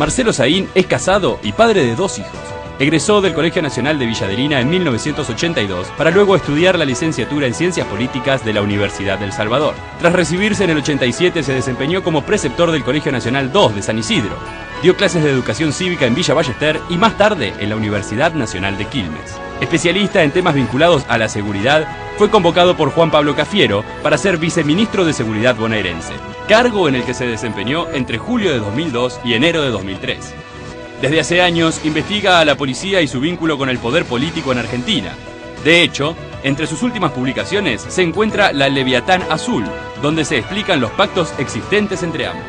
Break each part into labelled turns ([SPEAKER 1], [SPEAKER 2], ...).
[SPEAKER 1] Marcelo Saín es casado y padre de 2 hijos. Egresó del Colegio Nacional de Villaderina en 1982 para luego estudiar la licenciatura en Ciencias Políticas de la Universidad del Salvador. Tras recibirse en el 87 se desempeñó como preceptor del Colegio Nacional II de San Isidro. Dio clases de educación cívica en Villa Ballester y más tarde en la Universidad Nacional de Quilmes. Especialista en temas vinculados a la seguridad, fue convocado por Juan Pablo Cafiero para ser viceministro de Seguridad bonaerense, cargo en el que se desempeñó entre julio de 2002 y enero de 2003. Desde hace años investiga a la policía y su vínculo con el poder político en Argentina. De hecho, entre sus últimas publicaciones se encuentra La Leviatán Azul, donde se explican los pactos existentes entre ambos.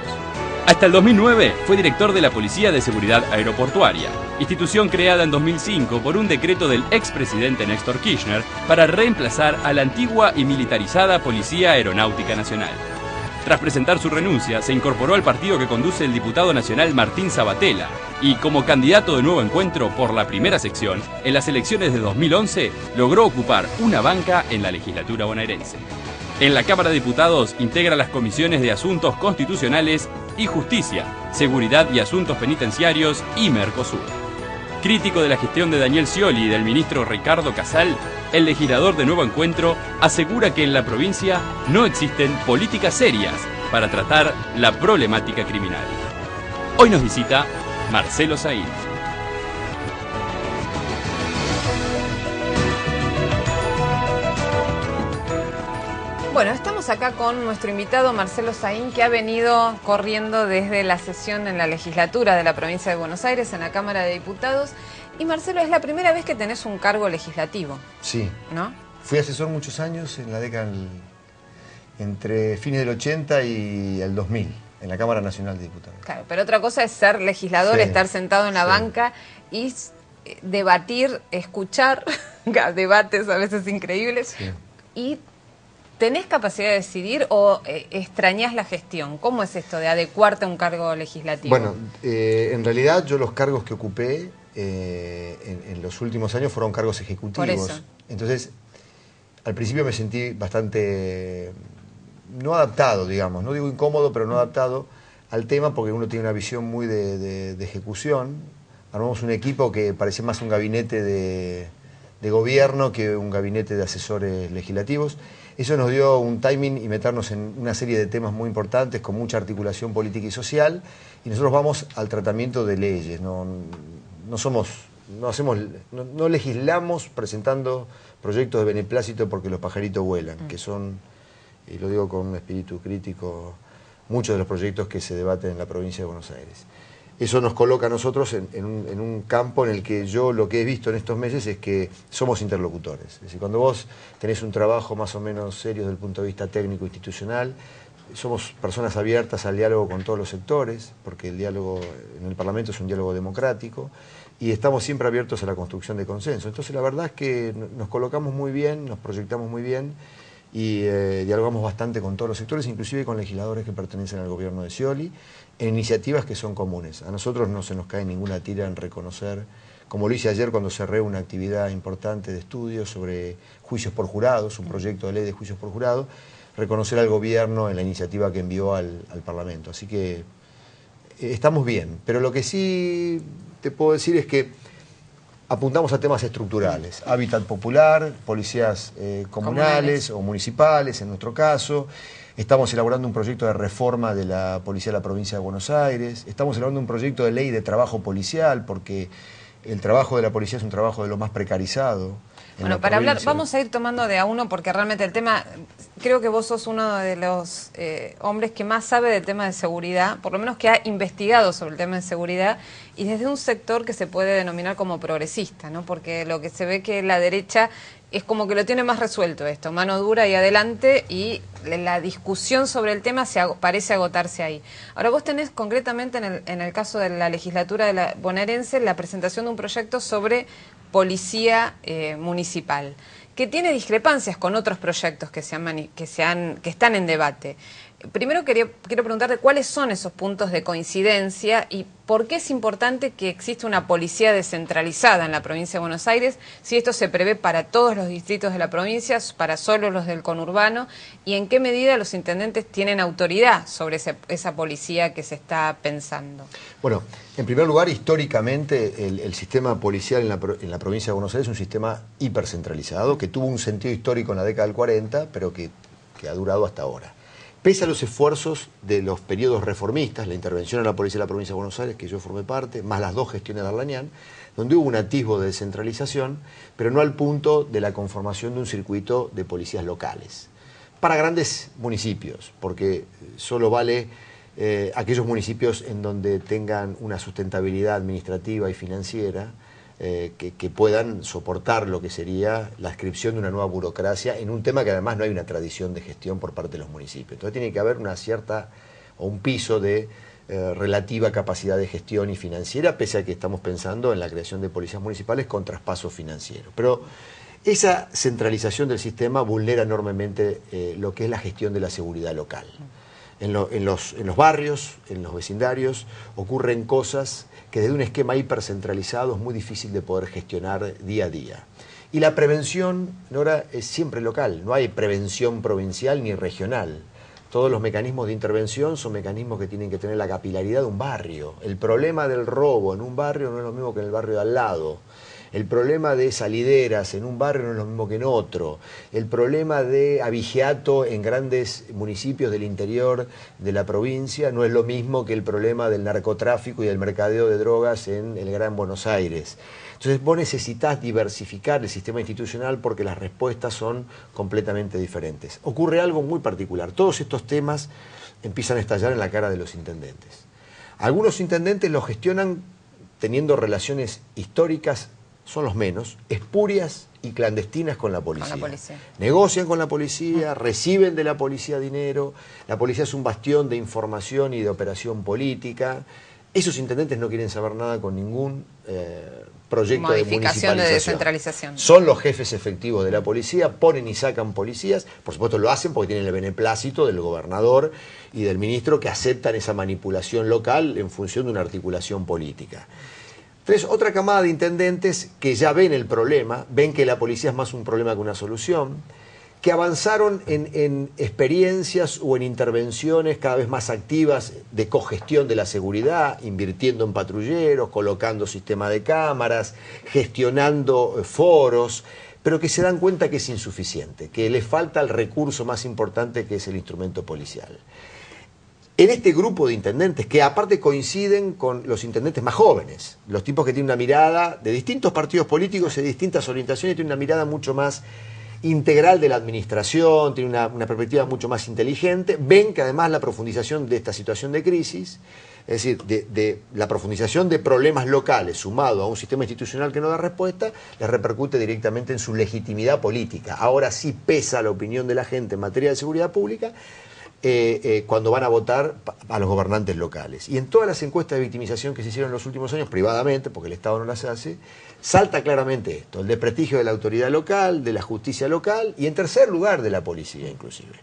[SPEAKER 1] Hasta el 2009 fue director de la Policía de Seguridad Aeroportuaria, institución creada en 2005 por un decreto del expresidente Néstor Kirchner para reemplazar a la antigua y militarizada Policía Aeronáutica Nacional. Tras presentar su renuncia, se incorporó al partido que conduce el diputado nacional Martín Sabatella y, como candidato de Nuevo Encuentro por la primera sección, en las elecciones de 2011 logró ocupar una banca en la legislatura bonaerense. En la Cámara de Diputados integra las comisiones de Asuntos Constitucionales y Justicia, Seguridad y Asuntos Penitenciarios y Mercosur. Crítico de la gestión de Daniel Scioli y del ministro Ricardo Casal, el legislador de Nuevo Encuentro asegura que en la provincia no existen políticas serias para tratar la problemática criminal. Hoy nos visita Marcelo Saín.
[SPEAKER 2] Bueno, estamos acá con nuestro invitado Marcelo Saín, que ha venido corriendo desde la sesión en la legislatura de la provincia de Buenos Aires, en la Cámara de Diputados. Y Marcelo, es la primera vez que tenés un cargo legislativo.
[SPEAKER 3] Sí.
[SPEAKER 2] ¿No?
[SPEAKER 3] Fui asesor muchos años en la década, entre fines del 80 y el 2000, en la Cámara Nacional de Diputados.
[SPEAKER 2] Claro, pero otra cosa es ser legislador,
[SPEAKER 3] Sí.
[SPEAKER 2] estar sentado en la banca y debatir, escuchar debates a veces increíbles.
[SPEAKER 3] Sí.
[SPEAKER 2] Y ¿tenés capacidad de decidir o extrañás la gestión? ¿Cómo es esto de adecuarte a un cargo legislativo?
[SPEAKER 3] Bueno, en realidad yo los cargos que ocupé en los últimos años fueron cargos ejecutivos.
[SPEAKER 2] Por eso.
[SPEAKER 3] Entonces, al principio me sentí bastante no adaptado, digamos, no digo incómodo, pero no adaptado al tema porque uno tiene una visión muy de ejecución. Armamos un equipo que parecía más un gabinete de gobierno que un gabinete de asesores legislativos. Eso nos dio un timing y meternos en una serie de temas muy importantes con mucha articulación política y social, y nosotros vamos al tratamiento de leyes, no legislamos presentando proyectos de beneplácito porque los pajaritos vuelan, que son, y lo digo con un espíritu crítico, muchos de los proyectos que se debaten en la provincia de Buenos Aires. Eso nos coloca a nosotros en un campo en el que yo lo que he visto en estos meses es que somos interlocutores. Es decir, cuando vos tenés un trabajo más o menos serio desde el punto de vista técnico institucional, somos personas abiertas al diálogo con todos los sectores, porque el diálogo en el Parlamento es un diálogo democrático, y estamos siempre abiertos a la construcción de consenso. Entonces la verdad es que nos colocamos muy bien, nos proyectamos muy bien, y dialogamos bastante con todos los sectores, inclusive con legisladores que pertenecen al gobierno de Scioli, en iniciativas que son comunes. A nosotros no se nos cae ninguna tira en reconocer, como lo hice ayer cuando cerré una actividad importante de estudio sobre juicios por jurados, un proyecto de ley de juicios por jurado, reconocer al gobierno en la iniciativa que envió al Parlamento. Así que estamos bien, pero lo que sí te puedo decir es que apuntamos a temas estructurales, hábitat popular, policías comunales o municipales en nuestro caso. Estamos elaborando un proyecto de reforma de la Policía de la Provincia de Buenos Aires. Estamos elaborando un proyecto de ley de trabajo policial porque el trabajo de la policía es un trabajo de lo más precarizado.
[SPEAKER 2] Bueno, para hablar, vamos a ir tomando de a uno porque realmente el tema, creo que vos sos uno de los hombres que más sabe del tema de seguridad, por lo menos que ha investigado sobre el tema de seguridad y desde un sector que se puede denominar como progresista, ¿no? Porque lo que se ve que la derecha es como que lo tiene más resuelto esto, mano dura y adelante, y la discusión sobre el tema parece agotarse ahí. Ahora vos tenés concretamente en el caso de la legislatura de la bonaerense la presentación de un proyecto sobre policía municipal, que tiene discrepancias con otros proyectos que están en debate. Primero quiero preguntarte cuáles son esos puntos de coincidencia y por qué es importante que exista una policía descentralizada en la provincia de Buenos Aires, si esto se prevé para todos los distritos de la provincia, para solo los del conurbano, y en qué medida los intendentes tienen autoridad sobre esa policía que se está pensando.
[SPEAKER 3] Bueno, en primer lugar, históricamente el sistema policial en la provincia de Buenos Aires es un sistema hipercentralizado que tuvo un sentido histórico en la década del 40, pero que ha durado hasta ahora. Pese a los esfuerzos de los periodos reformistas, la intervención en la policía de la provincia de Buenos Aires, que yo formé parte, más las dos gestiones de Arlañán, donde hubo un atisbo de descentralización, pero no al punto de la conformación de un circuito de policías locales. Para grandes municipios, porque solo vale aquellos municipios en donde tengan una sustentabilidad administrativa y financiera, que puedan soportar lo que sería la adscripción de una nueva burocracia en un tema que además no hay una tradición de gestión por parte de los municipios. Entonces tiene que haber una cierta, o un piso de relativa capacidad de gestión y financiera, pese a que estamos pensando en la creación de policías municipales con traspaso financiero. Pero esa centralización del sistema vulnera enormemente lo que es la gestión de la seguridad local. En los barrios, en los vecindarios, ocurren cosas que desde un esquema hipercentralizado es muy difícil de poder gestionar día a día. Y la prevención, Nora, es siempre local, no hay prevención provincial ni regional. Todos los mecanismos de intervención son mecanismos que tienen que tener la capilaridad de un barrio. El problema del robo en un barrio no es lo mismo que en el barrio de al lado. El problema de salideras en un barrio no es lo mismo que en otro. El problema de abigeato en grandes municipios del interior de la provincia no es lo mismo que el problema del narcotráfico y del mercadeo de drogas en el Gran Buenos Aires. Entonces vos necesitás diversificar el sistema institucional porque las respuestas son completamente diferentes. Ocurre algo muy particular. Todos estos temas empiezan a estallar en la cara de los intendentes. Algunos intendentes los gestionan teniendo relaciones históricas, son los menos, espurias y clandestinas con la policía. Negocian con la policía, reciben de la policía dinero, la policía es un bastión de información y de operación política. Esos intendentes no quieren saber nada con ningún proyecto de municipalización.
[SPEAKER 2] De descentralización.
[SPEAKER 3] Son los jefes efectivos de la policía, ponen y sacan policías, por supuesto lo hacen porque tienen el beneplácito del gobernador y del ministro que aceptan esa manipulación local en función de una articulación política. Entonces, otra camada de intendentes que ya ven el problema, ven que la policía es más un problema que una solución, que avanzaron en experiencias o en intervenciones cada vez más activas de cogestión de la seguridad, invirtiendo en patrulleros, colocando sistema de cámaras, gestionando foros, pero que se dan cuenta que es insuficiente, que les falta el recurso más importante que es el instrumento policial. En este grupo de intendentes, que aparte coinciden con los intendentes más jóvenes, los tipos que tienen una mirada de distintos partidos políticos y de distintas orientaciones, tienen una mirada mucho más integral de la administración, tienen una perspectiva mucho más inteligente, ven que además la profundización de esta situación de crisis, es decir, de la profundización de problemas locales sumado a un sistema institucional que no da respuesta, les repercute directamente en su legitimidad política. Ahora sí pesa la opinión de la gente en materia de seguridad pública, cuando van a votar a los gobernantes locales. Y en todas las encuestas de victimización que se hicieron en los últimos años, privadamente, porque el Estado no las hace, salta claramente esto, el desprestigio de la autoridad local, de la justicia local y en tercer lugar de la policía inclusive.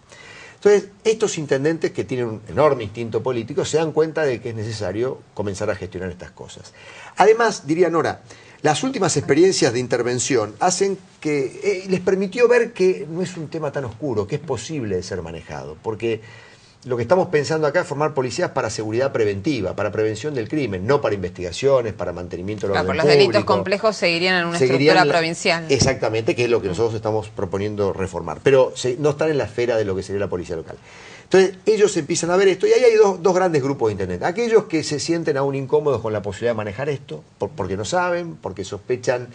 [SPEAKER 3] Entonces, estos intendentes que tienen un enorme instinto político se dan cuenta de que es necesario comenzar a gestionar estas cosas. Además, diría Nora, las últimas experiencias de intervención hacen que les permitió ver que no es un tema tan oscuro, que es posible de ser manejado, porque lo que estamos pensando acá es formar policías para seguridad preventiva, para prevención del crimen, no para investigaciones, para mantenimiento del orden público.
[SPEAKER 2] Los delitos complejos seguirían en una estructura provincial.
[SPEAKER 3] Exactamente, que es lo que nosotros estamos proponiendo reformar, pero no están en la esfera de lo que sería la policía local. Entonces ellos empiezan a ver esto y ahí hay dos grandes grupos de intendentes. Aquellos que se sienten aún incómodos con la posibilidad de manejar esto, porque no saben, porque sospechan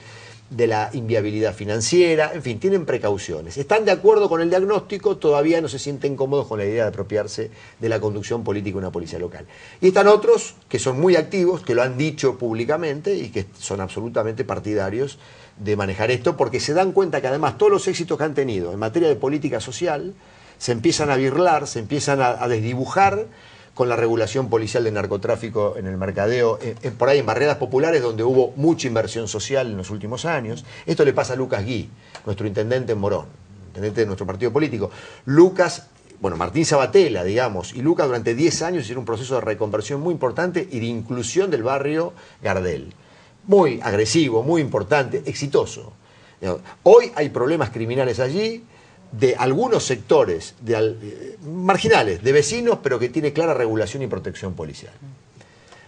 [SPEAKER 3] de la inviabilidad financiera, en fin, tienen precauciones. Están de acuerdo con el diagnóstico, todavía no se sienten cómodos con la idea de apropiarse de la conducción política de una policía local. Y están otros que son muy activos, que lo han dicho públicamente y que son absolutamente partidarios de manejar esto, porque se dan cuenta que además todos los éxitos que han tenido en materia de política social se empiezan a birlar, se empiezan a desdibujar con la regulación policial de narcotráfico en el mercadeo, por ahí en barriadas populares donde hubo mucha inversión social en los últimos años. Esto le pasa a Lucas Gui, nuestro intendente en Morón, intendente de nuestro partido político. Lucas bueno, Martín Sabatella, digamos, y Lucas durante 10 años hicieron un proceso de reconversión muy importante y de inclusión del barrio Gardel. Muy agresivo, muy importante, exitoso. Hoy hay problemas criminales allí de algunos sectores marginales, de vecinos, pero que tiene clara regulación y protección policial.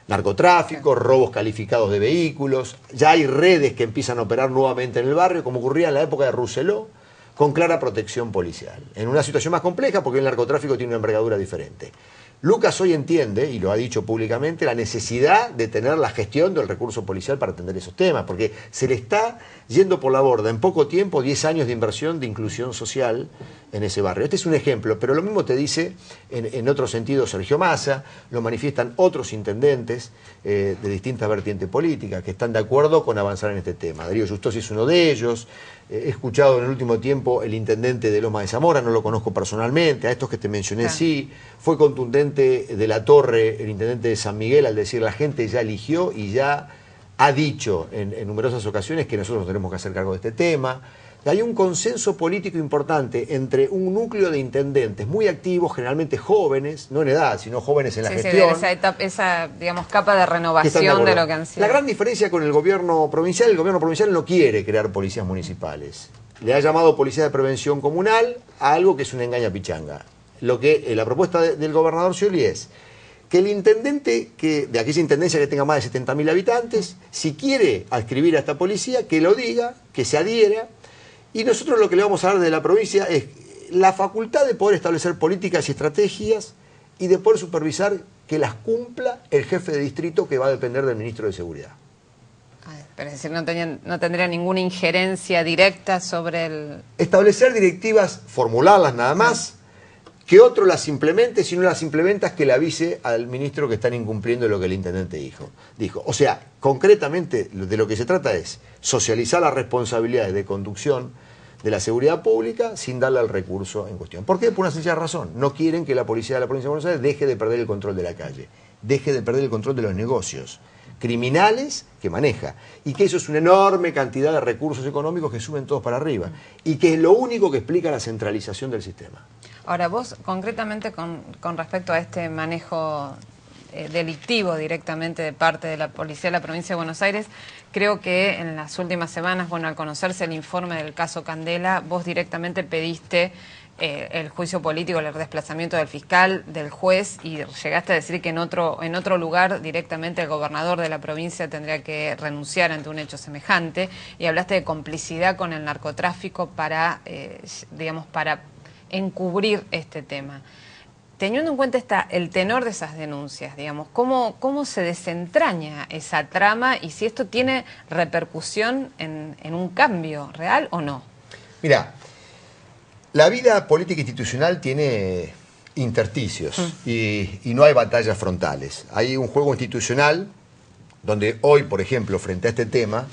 [SPEAKER 3] Narcotráfico, robos calificados de vehículos, ya hay redes que empiezan a operar nuevamente en el barrio, como ocurría en la época de Rousselot, con clara protección policial. En una situación más compleja porque el narcotráfico tiene una envergadura diferente. Lucas hoy entiende, y lo ha dicho públicamente, la necesidad de tener la gestión del recurso policial para atender esos temas, porque se le está yendo por la borda en poco tiempo 10 años de inversión de inclusión social en ese barrio. Este es un ejemplo, pero lo mismo te dice en otro sentido Sergio Massa, lo manifiestan otros intendentes de distintas vertientes políticas que están de acuerdo con avanzar en este tema. Darío Justosi es uno de ellos. He escuchado en el último tiempo el intendente de Lomas de Zamora, no lo conozco personalmente, a estos que te mencioné sí. Fue contundente de la Torre, el intendente de San Miguel, al decir la gente ya eligió y ya ha dicho en numerosas ocasiones que nosotros nos tenemos que hacer cargo de este tema. Hay un consenso político importante entre un núcleo de intendentes muy activos, generalmente jóvenes, no en edad, sino jóvenes en la gestión.
[SPEAKER 2] Sí, esa digamos, capa de renovación de lo que han sido.
[SPEAKER 3] La gran diferencia con el gobierno provincial no quiere crear policías municipales. Le ha llamado policía de prevención comunal a algo que es una engaña pichanga. Lo que la propuesta del gobernador Scioli es que el intendente de aquella intendencia que tenga más de 70.000 habitantes, si quiere adscribir a esta policía, que lo diga, que se adhiera. Y nosotros lo que le vamos a dar de la provincia es la facultad de poder establecer políticas y estrategias y de poder supervisar que las cumpla el jefe de distrito, que va a depender del ministro de Seguridad.
[SPEAKER 2] Pero es decir, no tendría ninguna injerencia directa sobre el...
[SPEAKER 3] Establecer directivas, formularlas nada más, que otro las implemente, si no las implementas, que le avise al ministro que están incumpliendo lo que el intendente dijo. O sea, concretamente de lo que se trata es socializar las responsabilidades de conducción de la seguridad pública sin darle al recurso en cuestión. ¿Por qué? Por una sencilla razón. No quieren que la policía de la provincia de Buenos Aires deje de perder el control de la calle, deje de perder el control de los negocios criminales que maneja, y que eso es una enorme cantidad de recursos económicos que suben todos para arriba, y que es lo único que explica la centralización del sistema.
[SPEAKER 2] Ahora, vos concretamente con respecto a este manejo delictivo directamente de parte de la Policía de la Provincia de Buenos Aires, creo que en las últimas semanas, bueno, al conocerse el informe del caso Candela, vos directamente pediste el juicio político, el desplazamiento del fiscal, del juez, y llegaste a decir que en otro lugar directamente el gobernador de la provincia tendría que renunciar ante un hecho semejante, y hablaste de complicidad con el narcotráfico para, digamos, para encubrir este tema. Teniendo en cuenta el tenor de esas denuncias, digamos, ¿cómo se desentraña esa trama y si esto tiene repercusión en un cambio real o no?
[SPEAKER 3] Mira, la vida política institucional tiene intersticios y no hay batallas frontales. Hay un juego institucional donde hoy, por ejemplo, frente a este tema,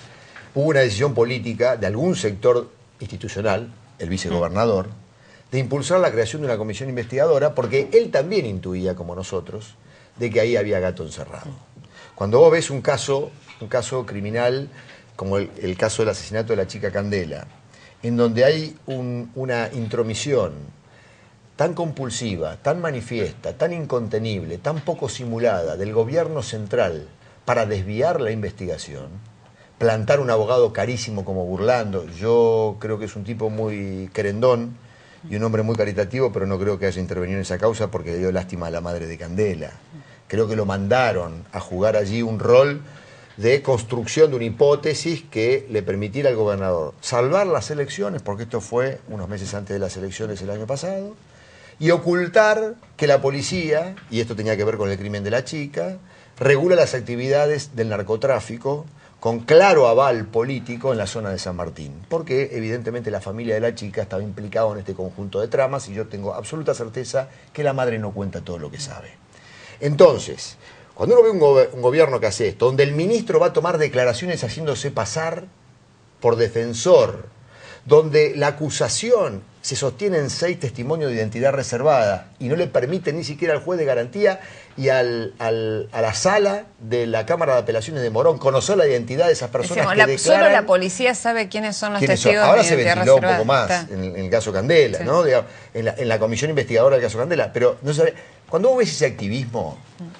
[SPEAKER 3] hubo una decisión política de algún sector institucional, el vicegobernador, de impulsar la creación de una comisión investigadora porque él también intuía, como nosotros, de que ahí había gato encerrado. Cuando vos ves un caso criminal como el caso del asesinato de la chica Candela, en donde hay una intromisión tan compulsiva, tan manifiesta, tan incontenible, tan poco simulada del gobierno central para desviar la investigación, plantar un abogado carísimo como Burlando, yo creo que es un tipo muy querendón y un hombre muy caritativo, pero no creo que haya intervenido en esa causa porque le dio lástima a la madre de Candela. Creo que lo mandaron a jugar allí un rol de construcción de una hipótesis que le permitiera al gobernador salvar las elecciones, porque esto fue unos meses antes de las elecciones el año pasado, y ocultar que la policía, y esto tenía que ver con el crimen de la chica, regula las actividades del narcotráfico con claro aval político en la zona de San Martín, porque evidentemente la familia de la chica estaba implicada en este conjunto de tramas y yo tengo absoluta certeza que la madre no cuenta todo lo que sabe. Entonces, cuando uno ve un gobierno que hace esto, donde el ministro va a tomar declaraciones haciéndose pasar por defensor, donde la acusación se sostienen 6 testimonios de identidad reservada y no le permiten ni siquiera al juez de garantía y a la sala de la Cámara de Apelaciones de Morón conocer la identidad de esas personas que declaran.
[SPEAKER 2] Solo la policía sabe quiénes son los testigos.
[SPEAKER 3] Ahora
[SPEAKER 2] de
[SPEAKER 3] se
[SPEAKER 2] identidad
[SPEAKER 3] ventiló
[SPEAKER 2] reservada.
[SPEAKER 3] un poco más en el caso Candela,
[SPEAKER 2] Sí.
[SPEAKER 3] ¿no? Digamos, en la comisión investigadora del caso Candela. Pero no sabe, cuando vos ves ese activismo,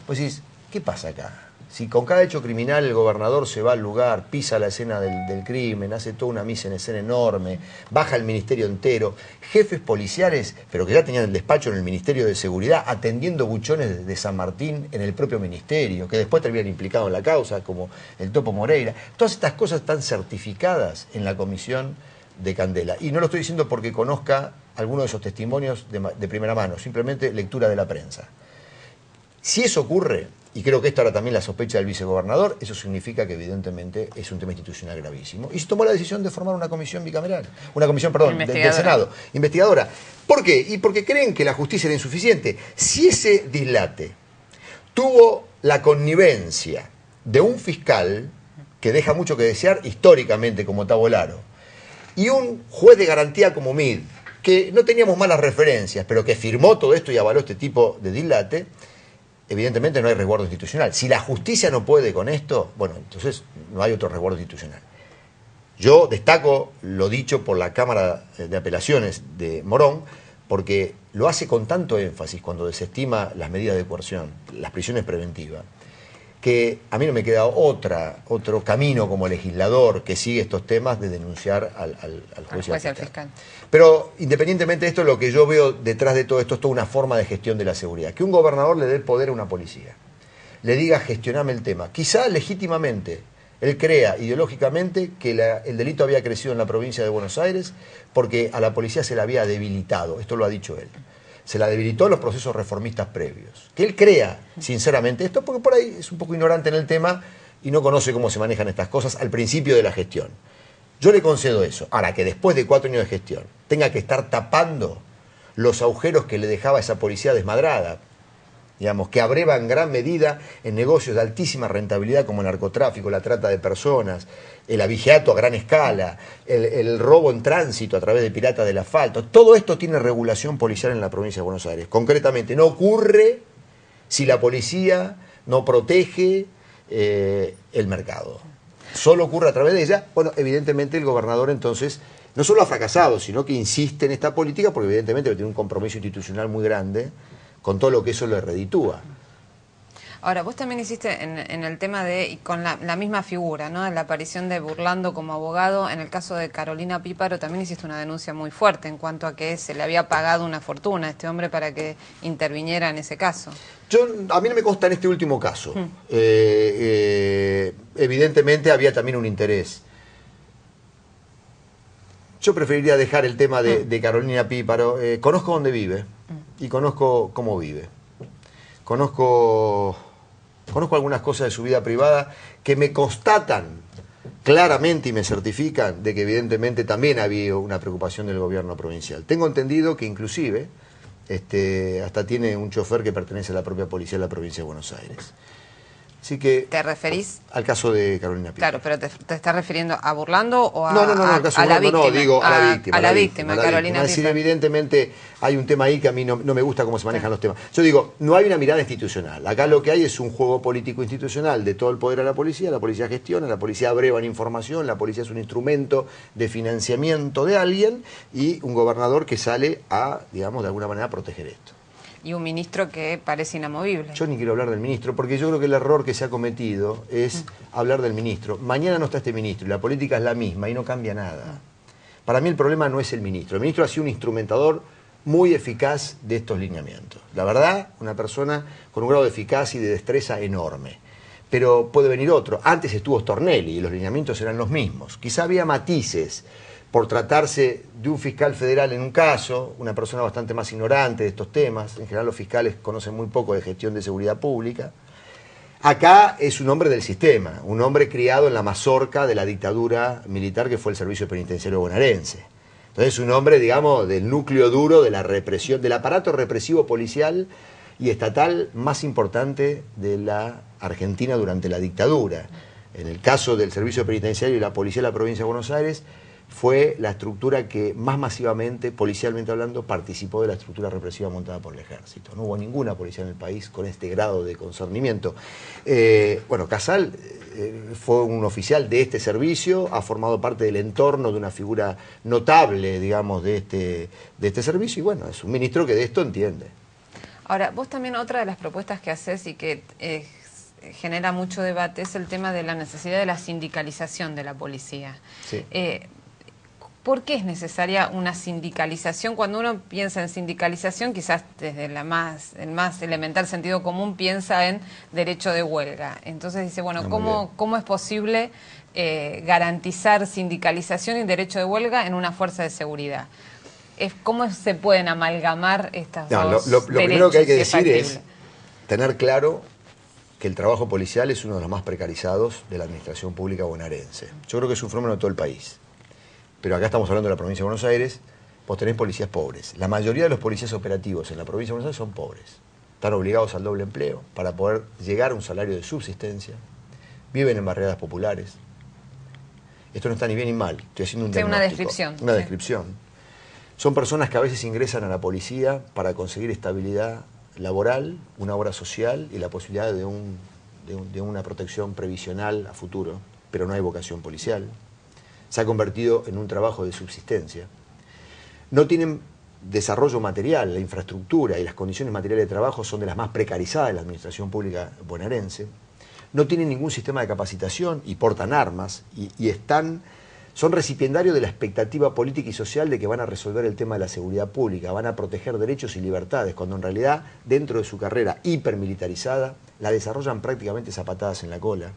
[SPEAKER 3] vos decís, ¿qué pasa acá? Si con cada hecho criminal el gobernador se va al lugar, pisa la escena del crimen, hace toda una mise en escena enorme, baja el ministerio entero, jefes policiales, pero que ya tenían el despacho en el Ministerio de Seguridad, atendiendo buchones de San Martín en el propio ministerio, que después terminan implicados en la causa, como el Topo Moreira. Todas estas cosas están certificadas en la comisión de Candela. Y no lo estoy diciendo porque conozca alguno de esos testimonios de primera mano, simplemente lectura de la prensa. Si eso ocurre, y creo que esta era también la sospecha del vicegobernador, eso significa que evidentemente es un tema institucional gravísimo. Y se tomó la decisión de formar una comisión bicameral, una comisión, perdón, del Senado, investigadora. ¿Por qué? Y porque creen que la justicia era insuficiente. Si ese dislate tuvo la connivencia de un fiscal que deja mucho que desear históricamente como Tavolaro, y un juez de garantía como Mid, que no teníamos malas referencias, pero que firmó todo esto y avaló este tipo de dislate, evidentemente no hay resguardo institucional. Si la justicia no puede con esto, bueno, entonces no hay otro resguardo institucional. Yo destaco lo dicho por la Cámara de Apelaciones de Morón, porque lo hace con tanto énfasis cuando desestima las medidas de coerción, las prisiones preventivas, que a mí no me queda otro camino como legislador que sigue estos temas de denunciar al juez y al fiscal. Pero independientemente de esto, lo que yo veo detrás de todo esto es toda una forma de gestión de la seguridad. Que un gobernador le dé el poder a una policía, le diga gestioname el tema. Quizá legítimamente él crea ideológicamente que el delito había crecido en la provincia de Buenos Aires porque a la policía se la había debilitado, esto lo ha dicho él. Se la debilitó en los procesos reformistas previos. Que él crea, sinceramente, esto porque por ahí es un poco ignorante en el tema y no conoce cómo se manejan estas cosas al principio de la gestión. Yo le concedo eso. Ahora, que después de 4 años de gestión tenga que estar tapando los agujeros que le dejaba esa policía desmadrada, digamos, que abreva en gran medida en negocios de altísima rentabilidad como el narcotráfico, la trata de personas, el abigeato a gran escala, el robo en tránsito a través de piratas del asfalto. Todo esto tiene regulación policial en la provincia de Buenos Aires. Concretamente, no ocurre si la policía no protege el mercado. Solo ocurre a través de ella. Bueno, evidentemente el gobernador entonces no solo ha fracasado, sino que insiste en esta política porque evidentemente tiene un compromiso institucional muy grande con todo lo que eso le reditúa.
[SPEAKER 2] Ahora, vos también hiciste en el tema de, y con la misma figura, ¿no? La aparición de Burlando como abogado, en el caso de Carolina Píparo también hiciste una denuncia muy fuerte en cuanto a que se le había pagado una fortuna a este hombre para que interviniera en ese caso.
[SPEAKER 3] A mí no me consta en este último caso. Evidentemente había también un interés. Yo preferiría dejar el tema de Carolina Píparo. Conozco dónde vive y conozco cómo vive. Conozco algunas cosas de su vida privada que me constatan claramente y me certifican de que evidentemente también había una preocupación del gobierno provincial. Tengo entendido que inclusive hasta tiene un chofer que pertenece a la propia policía de la provincia de Buenos Aires. Así que...
[SPEAKER 2] ¿Te referís?
[SPEAKER 3] Al caso de Carolina Píparo.
[SPEAKER 2] Claro, pero ¿te estás refiriendo a Burlando o a,
[SPEAKER 3] no, al caso
[SPEAKER 2] a la
[SPEAKER 3] Burlando,
[SPEAKER 2] víctima?
[SPEAKER 3] No, digo a la víctima.
[SPEAKER 2] A la víctima, Carolina Píparo.
[SPEAKER 3] Es decir, evidentemente hay un tema ahí que a mí no me gusta cómo se manejan los temas. Yo digo, no hay una mirada institucional. Acá lo que hay es un juego político institucional de todo el poder a la policía gestiona, la policía abreva en información, la policía es un instrumento de financiamiento de alguien y un gobernador que sale a, digamos, de alguna manera proteger esto.
[SPEAKER 2] Y un ministro que parece inamovible.
[SPEAKER 3] Yo ni quiero hablar del ministro, porque yo creo que el error que se ha cometido es hablar del ministro. Mañana no está este ministro y la política es la misma y no cambia nada. Para mí el problema no es el ministro. El ministro ha sido un instrumentador muy eficaz de estos lineamientos. La verdad, una persona con un grado de eficacia y de destreza enorme. Pero puede venir otro. Antes estuvo Stornelli y los lineamientos eran los mismos. Quizá había matices por tratarse de un fiscal federal en un caso, una persona bastante más ignorante de estos temas. En general los fiscales conocen muy poco de gestión de seguridad pública. Acá es un hombre del sistema, un hombre criado en la mazorca de la dictadura militar que fue el servicio penitenciario bonaerense. Entonces es un hombre, digamos, del núcleo duro de la represión, del aparato represivo policial y estatal más importante de la Argentina durante la dictadura. En el caso del servicio penitenciario y la policía de la provincia de Buenos Aires, fue la estructura que más masivamente, policialmente hablando, participó de la estructura represiva montada por el ejército. No hubo ninguna policía en el país con este grado de concernimiento. Bueno, Casal fue un oficial de este servicio, ha formado parte del entorno de una figura notable, digamos, de este servicio, y bueno, es un ministro que de esto entiende.
[SPEAKER 2] Ahora, vos también otra de las propuestas que haces y que genera mucho debate es el tema de la necesidad de la sindicalización de la policía.
[SPEAKER 3] Sí.
[SPEAKER 2] ¿Por qué es necesaria una sindicalización? Cuando uno piensa en sindicalización, quizás desde el más elemental sentido común piensa en derecho de huelga. Entonces dice, bueno, ¿cómo es posible garantizar sindicalización y derecho de huelga en una fuerza de seguridad? ¿Cómo se pueden amalgamar estas dos
[SPEAKER 3] lo primero que hay que decir
[SPEAKER 2] factible?
[SPEAKER 3] es tener claro que el trabajo policial es uno de los más precarizados de la administración pública bonaerense. Yo creo que es un fenómeno de todo el país. Pero acá estamos hablando de la provincia de Buenos Aires, vos tenés policías pobres. La mayoría de los policías operativos en la provincia de Buenos Aires son pobres. Están obligados al doble empleo para poder llegar a un salario de subsistencia. Viven en barriadas populares. Esto no está ni bien ni mal. Estoy haciendo un diagnóstico.
[SPEAKER 2] Una descripción.
[SPEAKER 3] Una descripción. Son personas que a veces ingresan a la policía para conseguir estabilidad laboral, una obra social y la posibilidad de una protección previsional a futuro, pero no hay vocación policial. Se ha convertido en un trabajo de subsistencia. No tienen desarrollo material, la infraestructura y las condiciones materiales de trabajo son de las más precarizadas de la administración pública bonaerense. No tienen ningún sistema de capacitación y portan armas y son recipiendarios de la expectativa política y social de que van a resolver el tema de la seguridad pública, van a proteger derechos y libertades, cuando en realidad dentro de su carrera hipermilitarizada la desarrollan prácticamente zapatadas en la cola.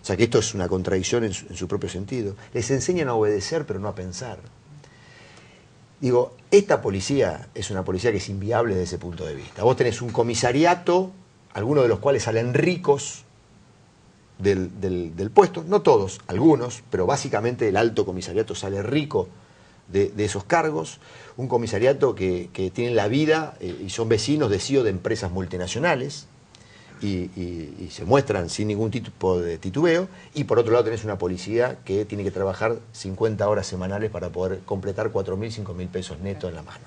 [SPEAKER 3] O sea que esto es una contradicción en su propio sentido. Les enseñan a obedecer pero no a pensar. Digo, esta policía es una policía que es inviable desde ese punto de vista. Vos tenés un comisariato, algunos de los cuales salen ricos del puesto, no todos, algunos, pero básicamente el alto comisariato sale rico de esos cargos. Un comisariato que tiene la vida y son vecinos de CEO de empresas multinacionales. Y se muestran sin ningún tipo de titubeo, y por otro lado tenés una policía que tiene que trabajar 50 horas semanales para poder completar 4.000, 5.000 pesos netos en la mano.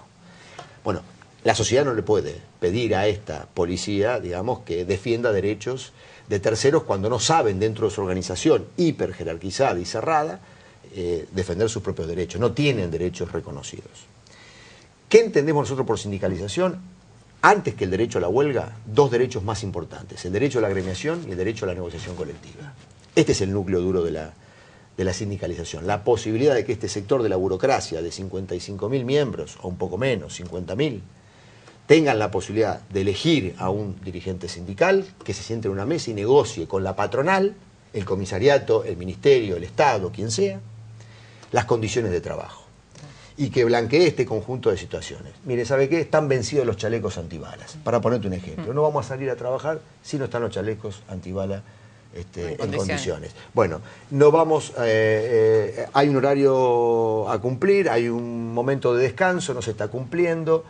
[SPEAKER 3] Bueno, la sociedad no le puede pedir a esta policía, digamos, que defienda derechos de terceros cuando no saben dentro de su organización hiper jerarquizada y cerrada defender sus propios derechos, no tienen derechos reconocidos. ¿Qué entendemos nosotros por sindicalización? Antes que el derecho a la huelga, dos derechos más importantes, el derecho a la agremiación y el derecho a la negociación colectiva. Este es el núcleo duro de la sindicalización, la posibilidad de que este sector de la burocracia de 55.000 miembros, o un poco menos, 50.000, tengan la posibilidad de elegir a un dirigente sindical que se siente en una mesa y negocie con la patronal, el comisariato, el ministerio, el Estado, quien sea, las condiciones de trabajo. Y que blanquee este conjunto de situaciones. Mire, ¿sabe qué? Están vencidos los chalecos antibalas. Para ponerte un ejemplo, no vamos a salir a trabajar si no están los chalecos antibalas en condiciones. Bueno, no vamos, hay un horario a cumplir, hay un momento de descanso, no se está cumpliendo.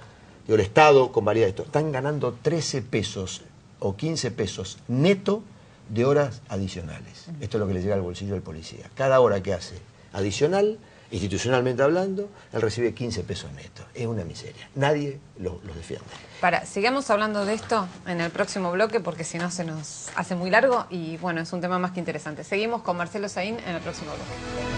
[SPEAKER 3] Digo, el Estado convalida esto. Están ganando 13 pesos o 15 pesos neto de horas adicionales. Esto es lo que le llega al bolsillo del policía. Cada hora que hace adicional, institucionalmente hablando, él recibe 15 pesos netos. Es una miseria. Nadie los defiende.
[SPEAKER 2] Sigamos hablando de esto en el próximo bloque, porque si no se nos hace muy largo y bueno, es un tema más que interesante. Seguimos con Marcelo Saín en el próximo bloque.